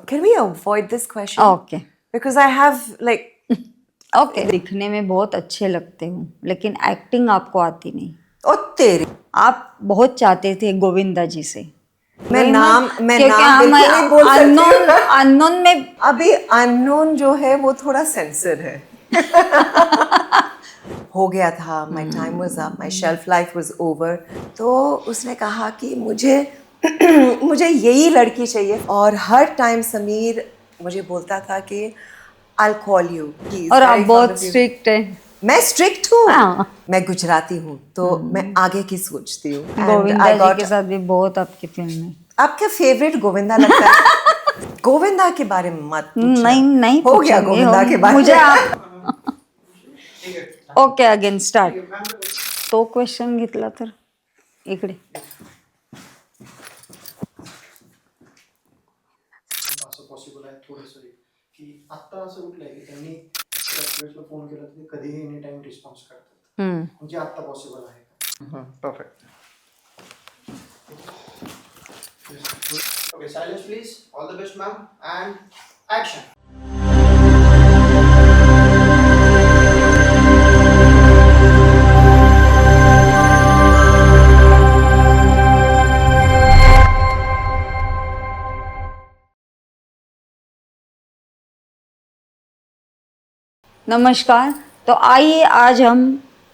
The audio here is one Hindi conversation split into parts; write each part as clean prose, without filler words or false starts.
Can we avoid this question? Okay Because I have like okay दिखने में बहुत अच्छे लगते हो लेकिन एक्टिंग आपको आती नहीं. ओ तेरी आप बहुत चाहते थे गोविंदा जी से. मैं वही नाम क्योंकि बिल्कुल नहीं बोल अननोन सकती. अननोन में अभी अननोन जो है वो थोड़ा सेंसर है. हो गया था. My time was up, my shelf life was over. तो उसने कहा कि मुझे मुझे यही लड़की चाहिए. और हर टाइम समीर मुझे बोलता था कि आई कॉल यू. और आप बहुत स्ट्रिक्ट है. मैं स्ट्रिक्ट हूँ. हाँ. मैं गुजराती हूँ तो मैं आगे की सोचती हूँ. गोविंदा जी के साथ भी बहुत आपकी फिल्म है. आपका फेवरेट गोविंदा लगता है? गोविंदा के बारे में मत पूछना. नहीं नहीं हो गया पूछेंगे गोविंदा हम. के बारे मुझे में. आप ओके अगेन स्टार्ट. तो क्वेश्चन घेतला तर इकडे असं पॉसिबल आहे थोडंसं की आत्ता असं उठलंय की त्यांनी वेळेसला फोन केला तर कधीही एनी टाइम रिस्पॉन्स करतात म्हणजे आत्ता पॉसिबल आहे का? Perfect. Okay silence please. All the best ma'am and action. नमस्कार. तो आइए आज हम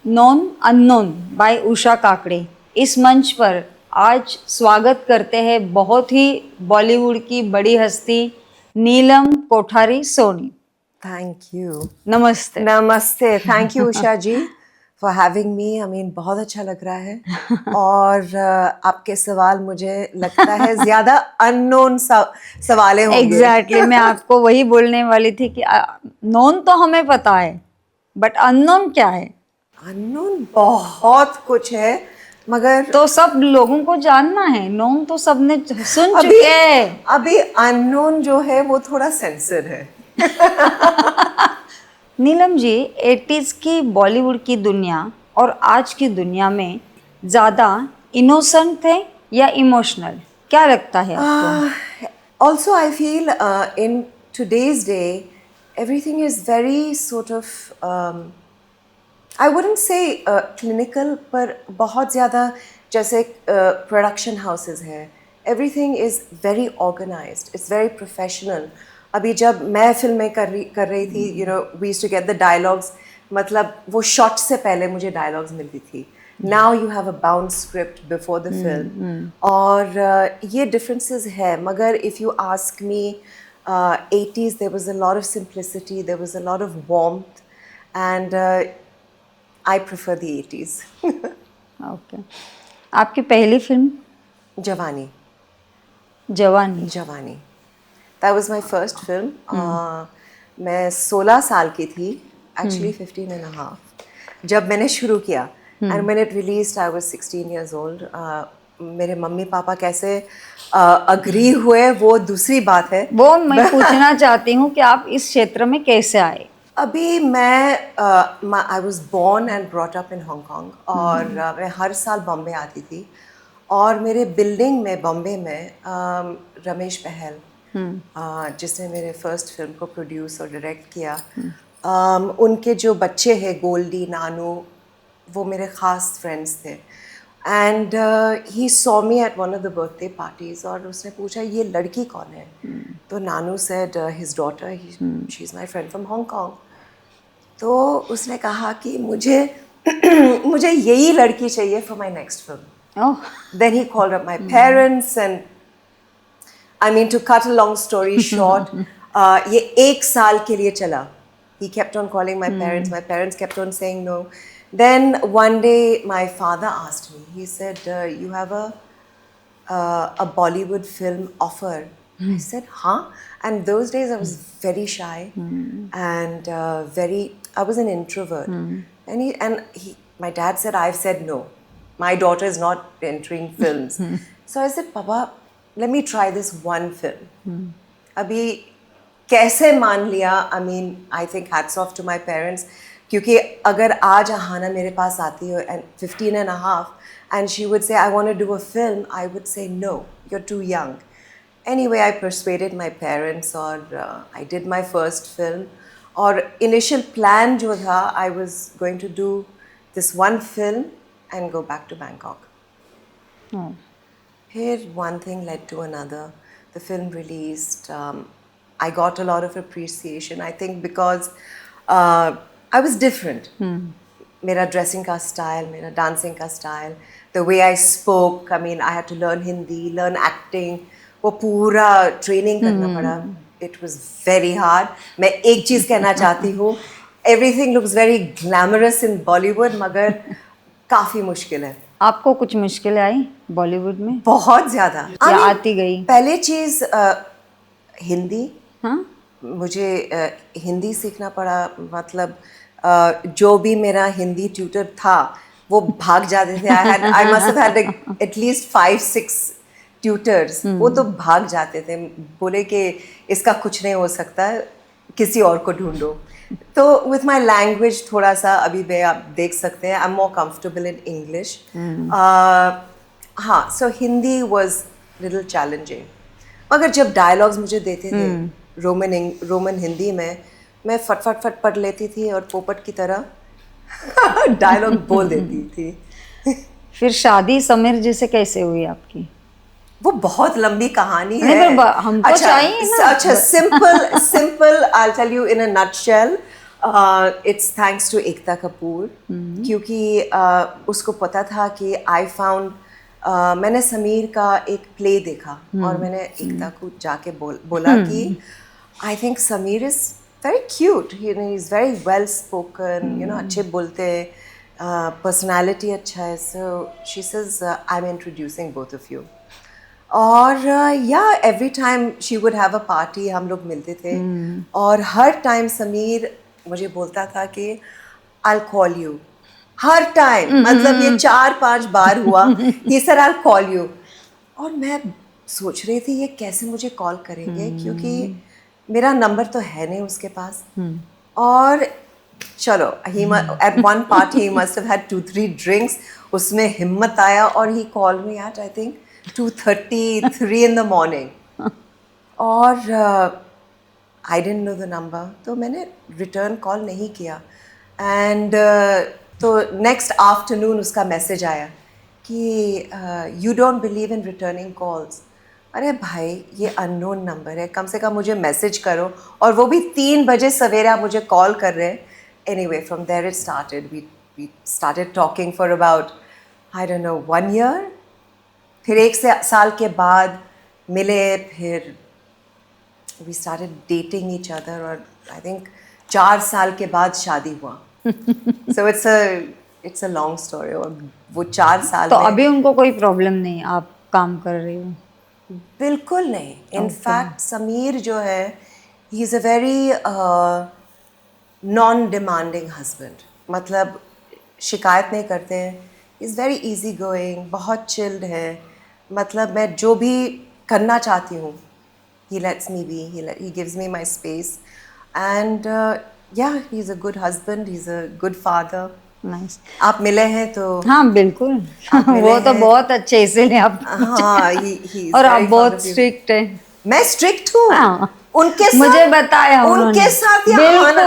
non unknown bye Usha Kakade इस मंच पर आज स्वागत करते हैं बहुत ही बॉलीवुड की बड़ी हस्ती नीलम कोठारी सोनी. Thank you. नमस्ते. नमस्ते. Thank you Usha ji for having me. I mean बहुत अच्छा लग रहा है. और आपके सवाल मुझे लगता है ज्यादा अननोन सवालें होंगे. एग्जैक्टली मैं आपको वही बोलने वाली थी कि नॉन तो हमें पता है बट अननोन क्या है. अननोन बहुत कुछ है मगर तो सब लोगों को जानना है. नॉन तो सबने सुन अभी चुके हैं. अभी अननोन जो है वो थोड़ा सेंसर है. नीलम जी 80s की बॉलीवुड की दुनिया और आज की दुनिया में ज़्यादा इनोसेंट थे या इमोशनल, क्या लगता है आपको? Also, I feel in today's day, everything is very sort of, I wouldn't say clinical, पर बहुत ज़्यादा जैसे production houses हैं. Everything is very organized. It's very professional. अभी जब मैं फिल्में कर रही थी, you know, we used to get the dialogues. मतलब वो shot से पहले मुझे dialogues मिलती थी. Now you have a bound script before the film. और ये differences है. मगर if you ask me, 80s there was a lot of simplicity, there was a lot of warmth, and I prefer the 80s. Okay. आपकी पहली फिल्म जवानी. जवानी. जवानी. That was my first film. मैं 16 साल की थी, actually 15 and a half, जब मैंने शुरू किया. And when it released, I was 16 years old. मेरे मम्मी पापा कैसे अग्री हुए वो दूसरी बात है. वो मैं पूछना चाहती हूँ कि आप इस क्षेत्र में कैसे आए? अभी मैं I was born and brought up in Hong Kong. और मैं हर साल बॉम्बे आती थी. और मेरे बिल्डिंग में बॉम्बे में रमेश बहल, जिसने मेरे फर्स्ट फिल्म को प्रोड्यूस और डायरेक्ट किया, उनके जो बच्चे हैं गोल्डी नानू, वो मेरे ख़ास फ्रेंड्स थे. And he saw me at one of the birthday parties. और उसने पूछा ये लड़की कौन है. तो Nanu said his daughter, she is my friend from Hong Kong. तो उसने कहा कि मुझे मुझे यही लड़की चाहिए for my next film. Oh. Then he called up my parents, and I mean, to cut a long story short, ये एक साल के लिए चला. He kept on calling my parents. My parents kept on saying no. Then one day my father asked me. He said, "You have a Bollywood film offer." I said, "Huh?" And those days I was very shy and I was an introvert. And my dad said, "I've said no. My daughter is not entering films." So I said, "Papa, let me try this one film." अभी कैसे मान लिया? I mean, I think hats off to my parents. क्योंकि अगर आज अहाना मेरे पास आती हो and 15 and a half and she would say, "I want to do a film," I would say, "No, you're too young." Anyway, I persuaded my parents और I did my first film. और initial plan जो था, I was going to do this one film and go back to Bangkok. Oh. Here, one thing led to another. The film released. I got a lot of appreciation. I think because I was different. मेरा dressing का style, मेरा dancing का style, the way I spoke. I mean, I had to learn Hindi, learn acting. वो पूरा training करना पड़ा. It was very hard. मैं एक चीज़ कहना चाहती हूँ. Everything looks very glamorous in Bollywood, मगर काफ़ी मुश्किल है. आपको कुछ मुश्किलें आई बॉलीवुड में बहुत ज़्यादा. या आती गई? पहले चीज़ हिंदी. हाँ मुझे हिंदी सीखना पड़ा. मतलब जो भी मेरा हिंदी ट्यूटर था वो भाग जाते थे. I must have had like at least 5-6 tutors. वो तो भाग जाते थे, बोले कि इसका कुछ नहीं हो सकता, किसी और को ढूंढो. तो विथ माई लैंग्वेज थोड़ा सा अभी भी आप देख सकते हैं, I am more comfortable in English. हाँ, सो हिंदी वॉज लिटिल चैलेंजिंग. मगर जब डायलॉग्स मुझे देते थे रोमन हिंदी में, मैं फट पढ़ लेती थी और पोपट की तरह डायलॉग बोल देती थी. फिर शादी समीर जी से कैसे हुई आपकी? वो बहुत लंबी कहानी नहीं, है. पर हमको चाहिए ना. अच्छा, simple I'll tell you in a nutshell. It's thanks to Ekta Kapoor. क्योंकि उसको पता था कि मैंने समीर का एक प्ले देखा और मैंने एकता को जाके बोला कि I think Sameer is very cute. He's very well spoken. अच्छे बोलते हैं, personality अच्छा है. So she says I'm introducing both of you. और every time she would have a party, हम लोग मिलते थे. और हर टाइम समीर मुझे बोलता था कि I call you. Her time, मतलब ये 4-5 बार हुआ कि सर आई कॉल यू. और मैं सोच रही थी ये कैसे मुझे कॉल करेंगे, क्योंकि मेरा नंबर तो है नहीं उसके पास. और चलो, at one party he must have had 2-3 drinks. उसमें हिम्मत आया और he call me at I think 2:33 in the morning. और I didn't know the number, तो मैंने रिटर्न कॉल नहीं किया. एंड तो नेक्स्ट आफ्टरनून उसका मैसेज आया कि you don't believe in returning calls. अरे भाई, ये अननोन नंबर है, कम से कम मुझे मैसेज करो. और वो भी 3 बजे सवेरे आप मुझे कॉल कर रहे हैं. Anyway, from there it started. We started talking for about, I don't know, 1 year. फिर 1 साल के बाद मिले, फिर we started dating each other. और आई थिंक 4 साल के बाद शादी हुआ. So it's a long story. और वो 4 साल तो अभी उनको कोई प्रॉब्लम नहीं, आप काम कर रही हो? बिल्कुल नहीं. इनफैक्ट समीर जो है, he is a very non demanding husband. मतलब शिकायत नहीं करते हैं. इज़ वेरी इजी गोइंग, बहुत चिल्ड है. मतलब मैं जो भी करना चाहती हूँ, he lets me be, he gives me my space. And yeah, he's a good husband, he's a good father. Nice. आप मिले हैं तो? हाँ बिल्कुल. वो तो बहुत अच्छे, इसीलिए आप. हाँ, और आप बहुत स्ट्रिक्ट हैं. मैं स्ट्रिक्ट हूँ. उनके साथ मुझे बताया उनके साथ या अहाना,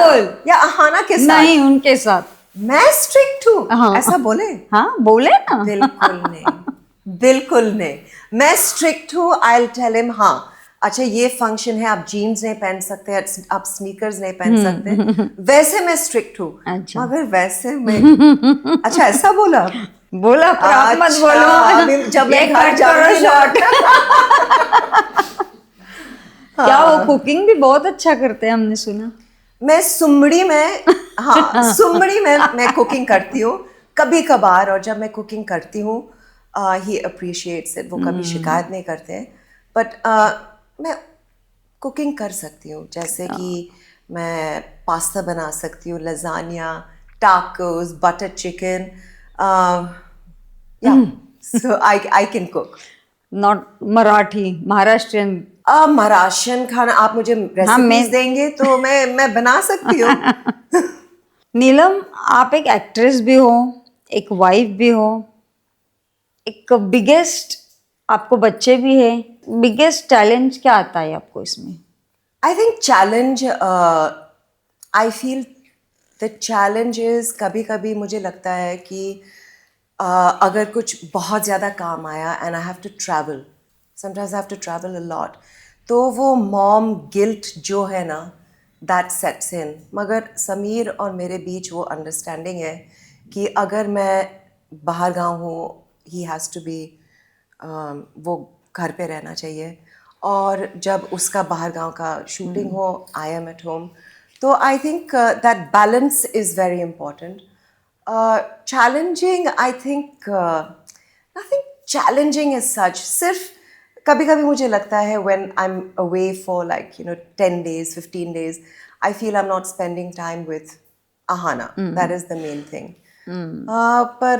या अहाना के साथ? नहीं, उनके साथ. मैं स्ट्रिक्ट हूँ, ऐसा बोले? हाँ बोले ना. बिल्कुल नहीं, बिल्कुल नहीं. मैं स्ट्रिक्ट हूँ. आई विल टेल हिम, हाँ अच्छा ये फंक्शन है, आप जीन्स नहीं पहन सकते, आप स्नीकर्स नहीं पहन सकते. वैसे मैं स्ट्रिक्ट हूँ. अच्छा. मगर वैसे मैं अच्छा ऐसा बोला पर आप मत बोलो. जब मैं घर जाऊंगी शॉट. क्या वो कुकिंग भी बहुत अच्छा करते हैं, हमने सुना. मैं सुमड़ी में मैं कुकिंग करती हूँ कभी कभार. और जब मैं कुकिंग करती हूँ, ही अप्रिशिएट्स इट. वो कभी शिकायत नहीं करते हैं. बट मैं कुकिंग कर सकती हूँ. जैसे कि मैं पास्ता बना सकती हूँ, lasagne, tacos, butter chicken. So I can cook. Not Marathi, Maharashtrian. Maharashtrian खाना आप मुझे रेसिपीज देंगे तो मैं बना सकती हूँ. नीलम, आप एक एक्ट्रेस भी हो, एक वाइफ भी हो, एक बिगेस्ट आपको बच्चे भी हैं, बिगेस्ट चैलेंज क्या आता है आपको इसमें? I think challenge, I feel the challenge is कभी कभी मुझे लगता है कि अगर कुछ बहुत ज़्यादा काम आया and I have to travel, sometimes I have to travel a lot, तो वो mom guilt जो है ना that sets in. मगर समीर और मेरे बीच वो understanding है कि अगर मैं बाहर गाँव हूँ, he has to be वो घर पे रहना चाहिए, और जब उसका बाहर गांव का शूटिंग हो, आई एम एट होम. तो I think that balance is very important. Challenging, I think nothing challenging is such. सिर्फ कभी कभी मुझे लगता है when I am away for like 10 days 15 days, I feel I am not spending time with Ahana. That is the main thing. पर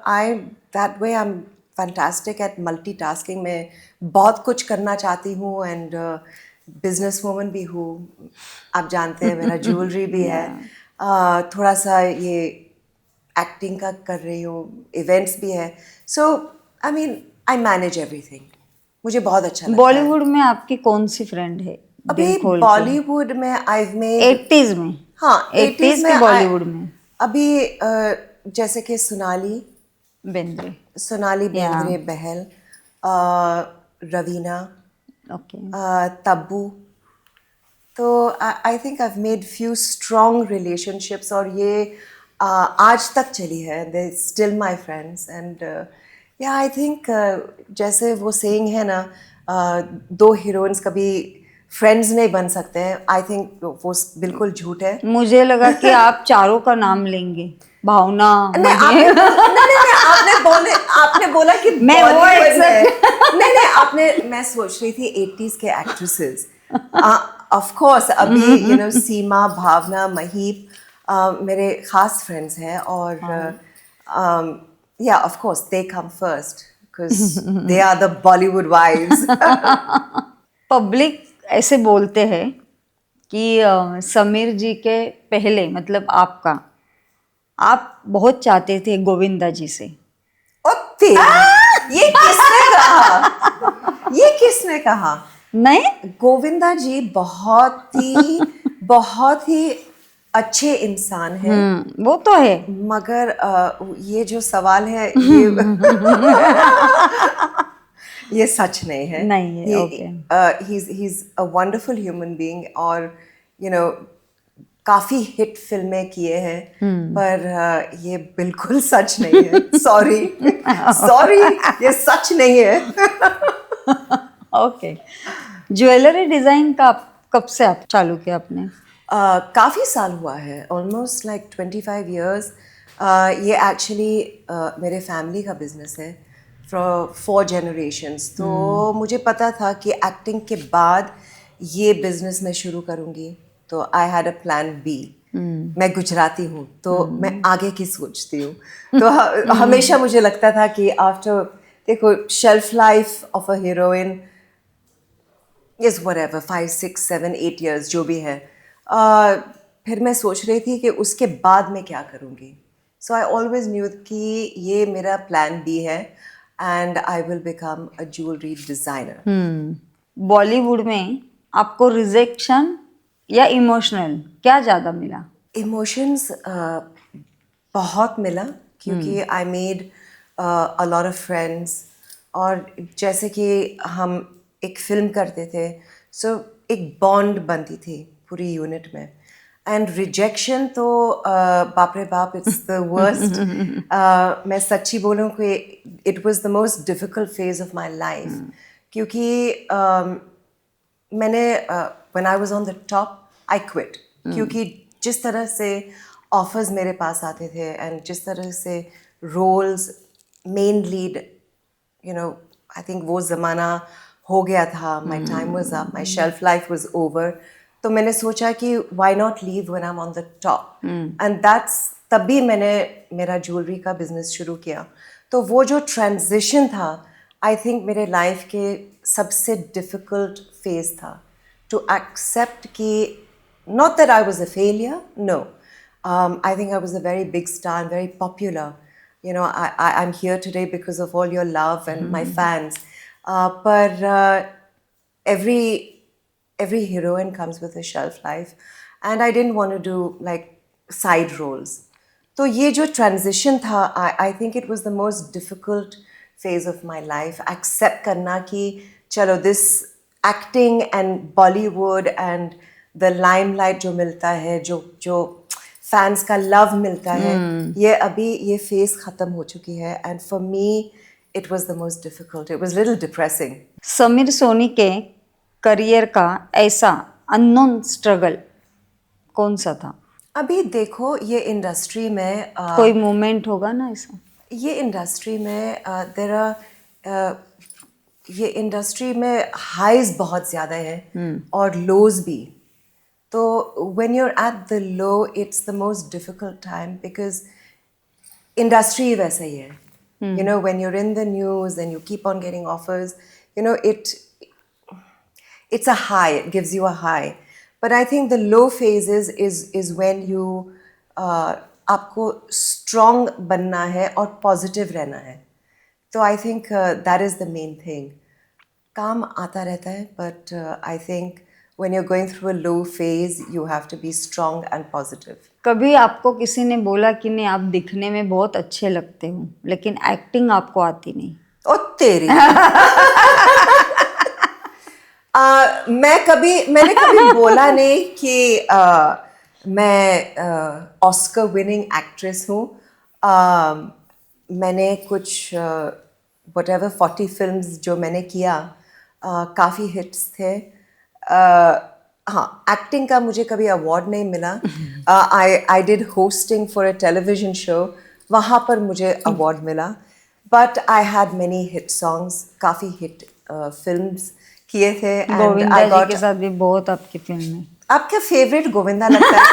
I that way I'm fantastic at multitasking. मैं बहुत कुछ करना चाहती हूँ and business woman भी हूँ. आप जानते हैं मेरा ज्वेलरी भी है. थोड़ा सा ये एक्टिंग का कर रही हूँ, इवेंट्स भी है. So I mean I manage everything. मुझे बहुत अच्छा लगता है. बॉलीवुड में आपकी कौन सी फ्रेंड है? अभी दिल खोल के। बॉलीवुड में I've made 80s में? हाँ 80s में के बॉलीवुड में अभी जैसे कि सोनाली बेंद्रे। बेंद्रे बहल, रवीना, ओके। तब्बू. तो I think I made few strong relationships, और ये आज तक चली है. They still my friends and या आई थिंक जैसे वो सेइंग है ना, दो हीरोइंस कभी फ्रेंड्स नहीं बन सकते हैं. आई थिंक वो बिल्कुल झूठ है. मुझे लगा कि आप चारों का नाम लेंगे, भावना, नहीं, महेश। नहीं, आपने बोला कि मैं वो Bollywood में. नहीं, मैं सोच रही थी 80s के एक्ट्रेसेस. ऑफ कोर्स अभी सीमा, भावना, महीप मेरे खास फ्रेंड्स हैं, और yeah of course they come first because they are the Bollywood wives. Public ऐसे बोलते हैं कि समीर जी के पहले, मतलब आप बहुत चाहते थे गोविंदा जी से। ये किसने कहा? नहीं, गोविंदा जी बहुत ही अच्छे इंसान हैं. वो तो है, मगर ये जो सवाल है ये सच नहीं है. नहीं है, okay. he's a wonderful human being, और काफी हिट फिल्में किए हैं, पर ये बिल्कुल सच नहीं है. सॉरी, ये सच नहीं है. ओके. ज्वेलरी डिजाइन का कब से आप चालू किया आपने? काफ़ी साल हुआ है, ऑलमोस्ट लाइक 25 years. ये एक्चुअली मेरे फैमिली का बिजनेस है फॉर 4 generations. तो मुझे पता था कि एक्टिंग के बाद ये बिजनेस मैं शुरू करूँगी, तो I had a plan B. मैं गुजराती हूँ, तो मैं आगे की सोचती हूँ. तो हमेशा मुझे लगता था कि आफ्टर, देखो, shelf life of a heroine is whatever 5 6 7 8 years जो भी है. फिर मैं सोच रही थी कि उसके बाद मैं क्या करूँगी. सो आई ऑलवेज न्यू कि ये मेरा प्लान बी है, and I will become a jewellery designer. Bollywood में आपको रिजेक्शन या इमोशनल क्या ज़्यादा मिला? इमोशंस बहुत मिला, क्योंकि I made a lot of friends, और जैसे कि हम एक फिल्म करते थे, सो एक बॉन्ड बनती थी पूरी यूनिट में. एंड रिजेक्शन तो बाप रे बाप, इट्स द वर्स्ट. मैं सच्ची बोलूँ कि it was the most difficult phase of my life, क्योंकि मैंने when I was on the top I quit. क्योंकि जिस तरह से ऑफर्स मेरे पास आते थे, एंड जिस तरह से roles, main lead, I think वो ज़माना हो गया था. My time was up, my shelf life was over. तो मैंने सोचा कि why not leave when I am on the top, and that's तभी मैंने मेरा ज्वेलरी का बिजनेस शुरू किया. तो वो जो ट्रांजिशन था, आई थिंक मेरे लाइफ के सबसे डिफ़िकल्ट फेज था, टू एक्सेप्ट कि not that I was a failure, no. I think I was a very big star and very popular. I'm here today because of all your love and my fans. पर every heroine comes with a shelf life, and I didn't want to do like side roles. तो ये जो transition था, I think it was the most difficult phase of my life. Accept करना कि चलो this acting and Bollywood and the limelight जो मिलता है, जो fans का love मिलता है, ये अभी ये phase खत्म हो चुकी है. And for me, it was the most difficult. It was a little depressing. Sameer Soni के करियर का ऐसा अननोन स्ट्रगल कौन सा था? अभी देखो ये इंडस्ट्री में कोई मोमेंट होगा ना ऐसा? ये इंडस्ट्री में ये इंडस्ट्री में हाइज बहुत ज़्यादा है और लोज भी. तो when you are at the low it's the most difficult time because industry वैसा ही है. You know, when you're in the news and you keep on getting offers, you know, it's a high, it gives you a high. But I think the low phases is when you आपको strong बनना है और positive रहना है. तो I think that is the main thing. काम आता रहता है, but I think when you're going through a low phase, you have to be strong and positive. कभी आपको किसी ने बोला कि नहीं आप दिखने में बहुत अच्छे लगते हो लेकिन एक्टिंग आपको आती नहीं? ओ तेरी मैंने कभी बोला नहीं कि मैं ऑस्कर विनिंग एक्ट्रेस हूँ. मैंने कुछ whatever 40 फिल्म्स जो मैंने किया काफ़ी हिट्स थे. हाँ, एक्टिंग का मुझे कभी अवार्ड नहीं मिला. I did hosting for a television show, वहाँ पर मुझे अवार्ड मिला. But I had many hit songs, काफ़ी हिट फिल्म्स किए थे. गोविंदा जी के साथ भी बहुत आपकी फिल्म है. आपका फेवरेट गोविंदा लगता है?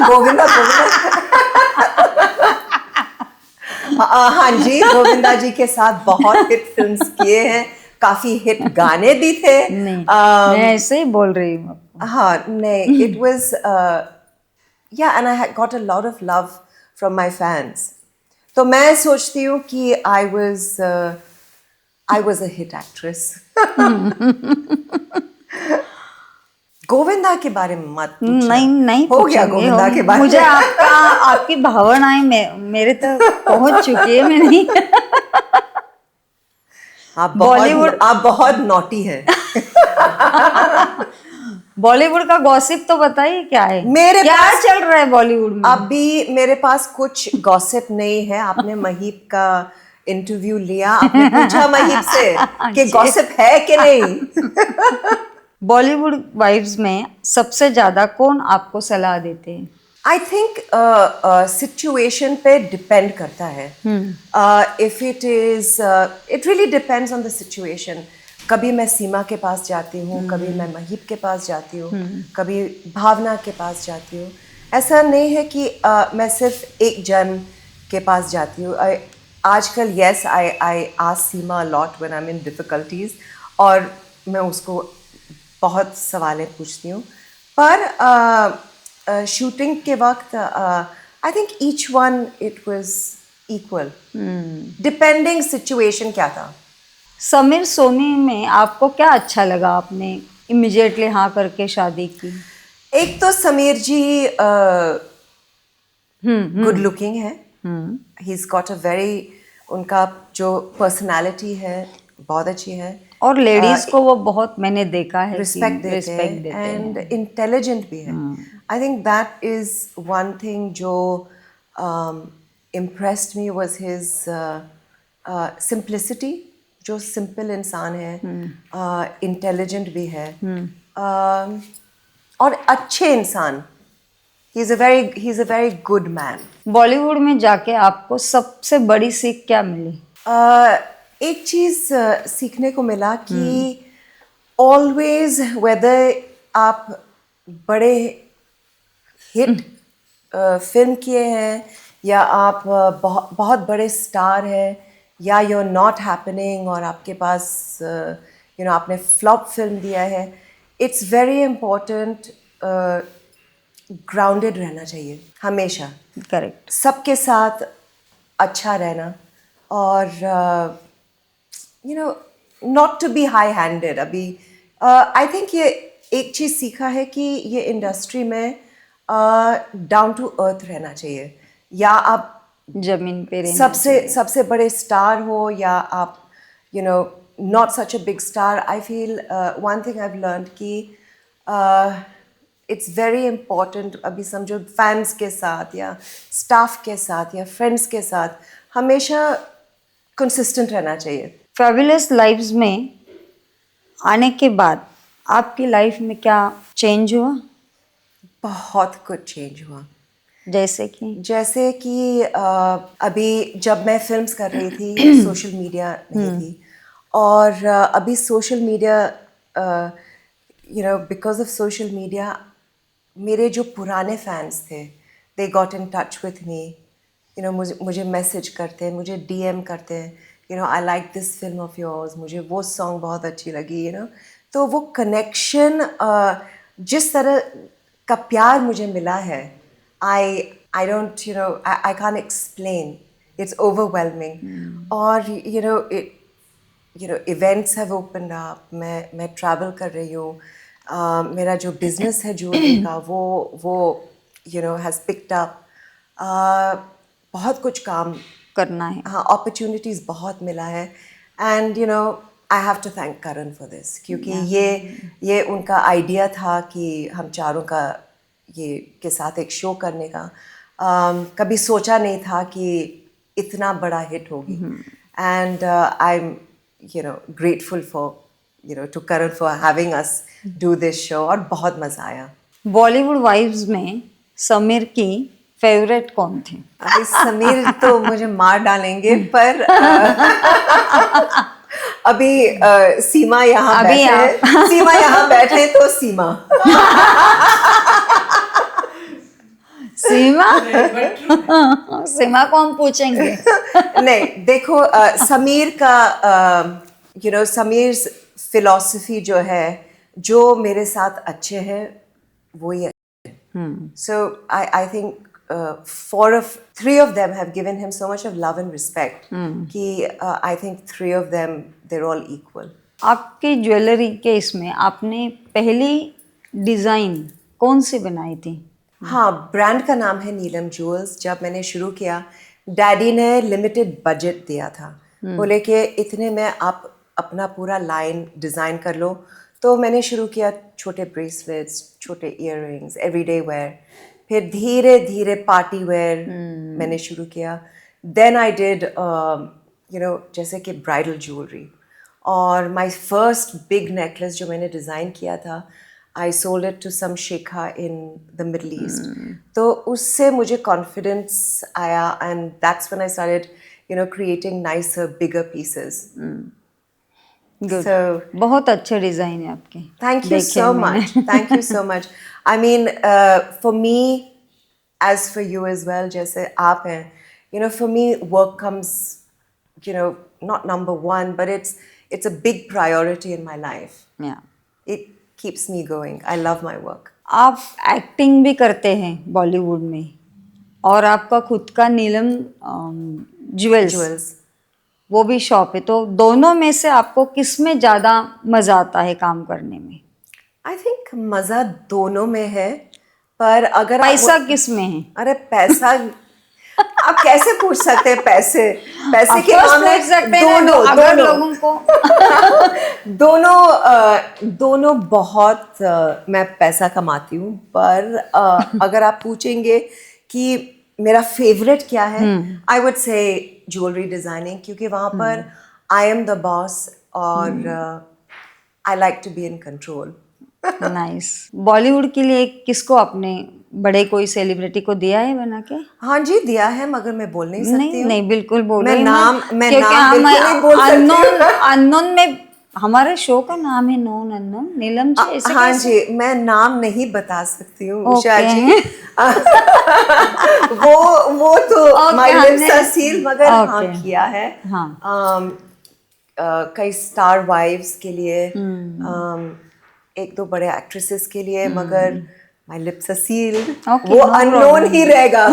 गोविंदा हाँ जी, गोविंदा जी के साथ बहुत हिट फिल्म्स किए हैं, काफी हिट गाने भी थे. नहीं, मैं ऐसे ही बोल रही हूँ. हाँ नहीं, it was yeah, and I had got a lot of love from my fans. तो मैं सोचती हूँ कि I was a hit actress. Govinda के बारे में मत पूछना. नहीं हो गया गोविंदा के बारे में. मुझे आपकी भावनाएं मेरे तक पहुंच चुकी है. मैं नहीं आप बहुत नॉटी हैं. बॉलीवुड का गॉसिप तो बताइए क्या है? क्या चल रहा है बॉलीवुड में? अभी मेरे पास कुछ गॉसिप नहीं है. आपने महीप का इंटरव्यू लिया, आपने पूछा महीप से कि गॉसिप है कि नहीं. बॉलीवुड वाइब्स में सबसे ज्यादा कौन आपको सलाह देते हैं? आई थिंक सिचुएशन पे डिपेंड करता है. If it is it really depends on the situation. कभी मैं सीमा के पास जाती हूँ, कभी मैं महीप के पास जाती हूँ, कभी भावना के पास जाती हूँ. ऐसा नहीं है कि मैं सिर्फ एक जन के पास जाती हूँ. आजकल yes I ask Seema lot when I M in difficulties, और मैं उसको बहुत सवालें पूछती हूँ. पर शूटिंग के वक्त I think each one it was equal, depending situation क्या था. समीर सोनी में आपको क्या अच्छा लगा? आपने इमिजिएटली हाँ करके शादी की. एक तो समीर जी गुड लुकिंग है. He is got a very, उनका जो पर्सनालिटी है बहुत अच्छी है. और लेडीज को वो बहुत, मैंने देखा है, रिस्पेक्ट देते हैं एंड इंटेलिजेंट भी है. I think that is one thing जो impressed me was his simplicity. जो सिंपल इंसान है, इंटेलिजेंट भी है, और अच्छे इंसान. He is a very good man. Bollywood में जाके आपको सबसे बड़ी सीख क्या मिली? एक चीज़ सीखने को मिला कि ऑलवेज वेदर आप बड़े हिट फिल्म किए हैं या आप बहुत बड़े स्टार हैं या यू आर नॉट हैपनिंग और आपके पास आपने फ्लॉप फिल्म दिया है, इट्स वेरी इम्पोर्टेंट ग्राउंडेड रहना चाहिए हमेशा. करेक्ट. सबके साथ अच्छा रहना और not to be high handed अभी आई थिंक ये एक चीज़ सीखा है कि ये इंडस्ट्री में डाउन टू अर्थ रहना चाहिए या आप जमीन पे रहना सबसे बड़े स्टार हो या आप you know not such a big star I feel one thing I have learn कि इट्स वेरी इम्पॉर्टेंट अभी समझो फैंस के साथ या स्टाफ के साथ या फ्रेंड्स के साथ हमेशा कंसिस्टेंट रहना चाहिए। फैबुलस लाइव्स में आने के बाद आपकी लाइफ में क्या चेंज हुआ? बहुत कुछ चेंज हुआ। जैसे कि अभी जब मैं फिल्म्स कर रही थी सोशल मीडिया नहीं थी और अभी social media you know because of social media मेरे जो पुराने फैंस थे they got in touch with me you know मुझे मैसेज करते हैं, मुझे डीएम करते हैं, you know I like this film of yours, मुझे वो सॉन्ग बहुत अच्छी लगी, यू नो। तो वो कनेक्शन जिस तरह का प्यार मुझे मिला है I don't, you know, I can't explain. It's overwhelming. और you know, events have opened up. मैं travel कर रही हूँ. मेरा जो business है jewelry का वो you know has picked up. बहुत कुछ काम करना है। हाँ, opportunities बहुत मिला है. And you know, I have to thank Karan for this क्योंकि ये उनका idea था कि हम चारों का ये के साथ एक शो करने का कभी सोचा नहीं था कि इतना बड़ा हिट होगी and I am you know grateful for you know to Karan for having us do this show और बहुत मज़ा आया। बॉलीवुड वाइब्स में समीर की फेवरेट कौन थी? अभी समीर तो मुझे मार डालेंगे पर अभी सीमा यहाँ बैठे तो सीमा सीमा को हम पूछेंगे। नहीं देखो समीर का यू नो समीर फिलॉसफी जो है जो मेरे साथ अच्छे हैं वो he so I think four of three of them have given him so much of love and respect कि I think three of them they're all equal। आपकी ज्वेलरी के इसमें आपने पहली डिज़ाइन कौन सी बनाई थी? हाँ, ब्रांड का नाम है नीलम ज्वेल्स। जब मैंने शुरू किया डैडी ने लिमिटेड बजट दिया था, बोले कि इतने में आप अपना पूरा लाइन डिज़ाइन कर लो। तो मैंने शुरू किया छोटे ब्रेसलेट्स, छोटे इयररिंग्स, एवरीडे वेयर, फिर धीरे धीरे पार्टी वेयर मैंने शुरू किया। Then I did you know जैसे कि ब्राइडल ज्वेलरी और माय फर्स्ट बिग नेकलेस जो मैंने डिज़ाइन किया था I sold it to some शेखा इन द मिडल ईस्ट। तो उससे मुझे कॉन्फिडेंस आया and that's when I started you know creating nicer bigger pieces. Good, बहुत अच्छे डिज़ाइन है आपके। Thank you so much. Thank you so much. I mean, for me, as for you as well, जैसे आप हैं, you know, for me, work comes, you know, not number one, but it's a big priority in my life. Yeah. It keeps me going. I love my work. आप एक्टिंग भी करते हैं बॉलीवुड में और आपका खुद का नीलम ज्वेल्स वो भी शॉप है, तो दोनों में से आपको किस में ज़्यादा मज़ा आता है काम करने में? I think मज़ा दोनों में है, पर अगर पैसा किस में है? अरे पैसा आप कैसे पूछ सकते हैं? पैसे के मामले दोनों अगर लोगों को दोनों बहुत मैं पैसा कमाती हूँ, पर अगर आप पूछेंगे कि मेरा फेवरेट क्या है, I would say jewellery designing, क्योंकि वहाँ पर आई एम द बॉस और I like to be in control. Nice. Bollywood के लिए किसको आपने बड़े कोई सेलिब्रिटी को दिया है बना के? हाँ जी दिया है, मगर मैं बोल नहीं सकती हूँ। नहीं बिल्कुल बोल मैं रही नाम क्योंकि बिल्कुल नहीं बोल सकती। अननोन में हमारे शो का नाम है नोन अननोन नीलम जी, ऐसे हाँ कैसे? जी मैं नाम नहीं बता सकती हूँ उषा Okay. जी। वो तो माय लिप्स आर सील्ड, मगर हाँ किया है। हाँ। कई स्टार वाइव्स के लिए, एक दो बड़े एक्ट्रेसेस के लिए, मगर my lips are sealed. Okay, वो no अननोन problem. ही रहेगा।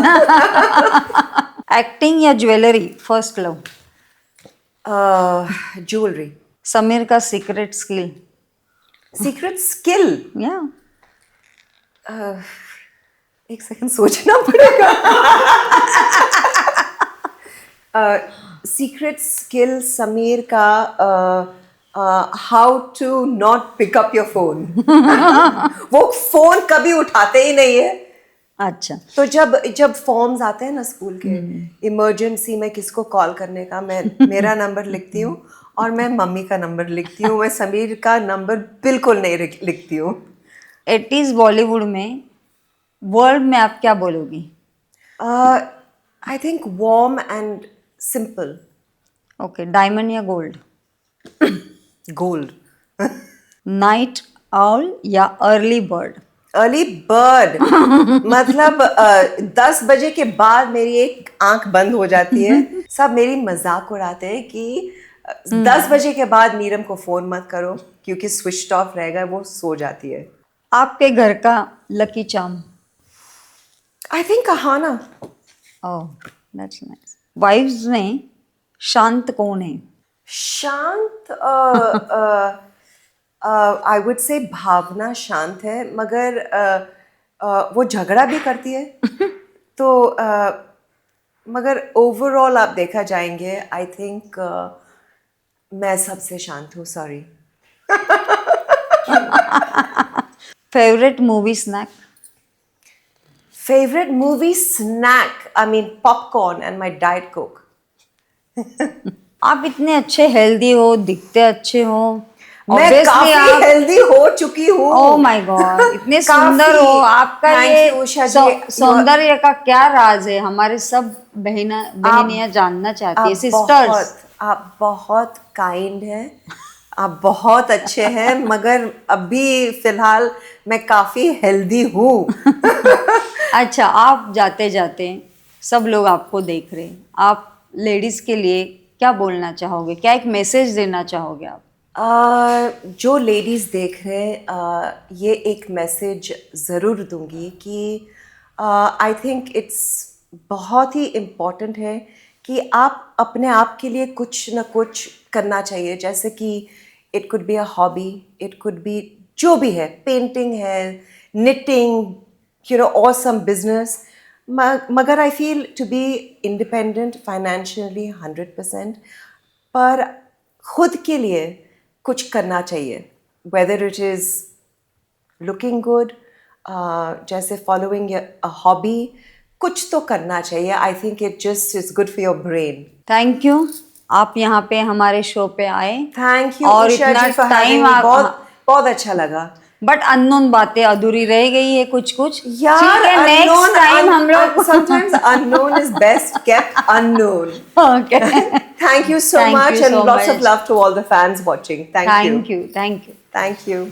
एक्टिंग या jewellery first love? Jewellery Sameer का सीक्रेट स्किल. सीक्रेट स्किल, या एक सेकंड सोचना पड़ेगा. सीक्रेट स्किल समीर का, how to not pick up your phone. वो फोन कभी उठाते ही नहीं है. अच्छा. तो जब फॉर्म्स आते हैं ना स्कूल के, इमरजेंसी में किसको कॉल करने का, मैं मेरा नंबर लिखती हूँ और मैं मम्मी का नंबर लिखती हूँ. मैं समीर का नंबर बिल्कुल नहीं लिखती हूँ. 80s बॉलीवुड में वर्ड में आप क्या बोलोगी? I think warm and simple. Okay. Diamond या गोल्ड? गोल्ड. नाइट आउल या अर्ली बर्ड? Early bird. मतलब 10 बजे के बाद मेरी एक आंख बंद हो जाती है. सब मेरी मजाक उड़ाते हैं कि 10 बजे के बाद नीरम को फोन मत करो क्योंकि स्विच ऑफ रहेगा, वो सो जाती है. आपके घर का lucky charm? I think Ahana. Oh, that's nice. वाइफ्स में शांत कौन है? शांत, आई वुड से भावना शांत है, मगर वो झगड़ा भी करती है. तो मगर ओवरऑल आप देखा जाएंगे, आई थिंक मैं सबसे शांत हूँ. Sorry. Favourite movie snack? Favorite movie snack? I mean popcorn and my Diet Coke. आप इतने अच्छे हेल्दी हो, दिखते अच्छे हो. मैं Obviously काफी आप, हेल्दी हो चुकी हूँ. ओह माय गॉड, इतने काफी. सुंदर हो. आपका Thank ये you, उषा जी. सौंदर्य का क्या राज है? हमारे सब बहनियां जानना चाहती है. सिस्टर्स, आप बहुत काइंड हैं. आप बहुत अच्छे हैं, मगर अभी फिलहाल मैं काफी हेल्दी हूँ. अच्छा. आप जाते जाते सब लोग आपको देख रहे हैं, आप लेडीज के लिए क्या बोलना चाहोगे? क्या एक मैसेज देना चाहोगे आप? जो लेडीज़ देख रहे हैं, ये एक मैसेज ज़रूर दूंगी कि आई थिंक इट्स बहुत ही इम्पॉर्टेंट है कि आप अपने आप के लिए कुछ ना कुछ करना चाहिए. जैसे कि it could be a hobby, it could be जो भी है, पेंटिंग है, knitting, you know, or some business. मगर I feel to be independent financially 100%, पर खुद के लिए कुछ करना चाहिए. Whether it is looking good, जैसे following a hobby, कुछ तो करना चाहिए. I think it just is good for your brain. Thank you. आप यहाँ पे हमारे शो पे आए. Thank you और उषा इतना जी for having टाइम me. बहुत अच्छा लगा. बट अननोन बातें अधूरी रह गई है कुछ. यार, ठीक है, नेक्स्ट टाइम हम लोग sometimes unknown is best kept unknown. Okay. Thank you so Thank much you and so lots of much. love to all the fans watching. Thank you. Thank you. Thank you.